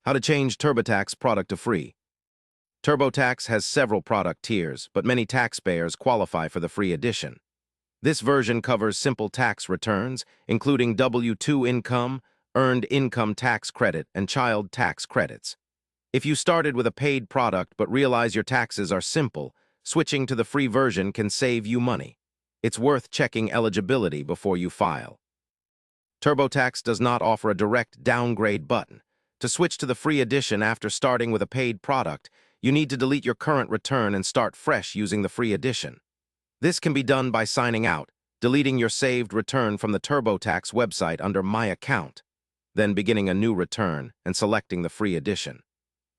How to change Turbotax product to free. Turbotax has several product tiers, but many taxpayers qualify for the free edition. This version covers simple tax returns, including W-2 income, earned income tax credit, and child tax credits. If you started with a paid product but realize your taxes are simple, switching to the free version can save you money. It's worth checking eligibility before you file. Turbotax does not offer a direct downgrade button. To switch to the free edition after starting with a paid product, you need to delete your current return and start fresh using the free edition. This can be done by signing out, deleting your saved return from the Turbotax website under My Account, then beginning a new return and selecting the free edition.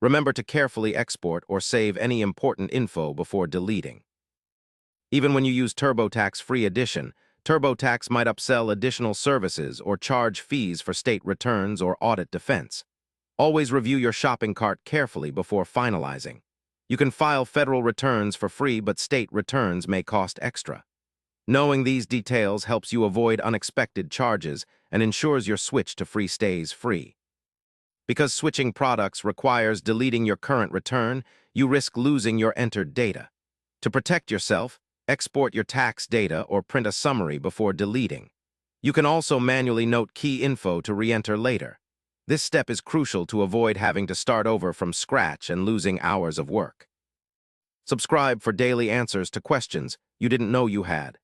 Remember to carefully export or save any important info before deleting. Even when you use Turbotax free edition, Turbotax might upsell additional services or charge fees for state returns or audit defense. Always review your shopping cart carefully before finalizing. You can file federal returns for free, but state returns may cost extra. Knowing these details helps you avoid unexpected charges and ensures your switch to free stays free. Because switching products requires deleting your current return, you risk losing your entered data. To protect yourself, export your tax data or print a summary before deleting. You can also manually note key info to re-enter later. This step is crucial to avoid having to start over from scratch and losing hours of work. Subscribe for daily answers to questions you didn't know you had.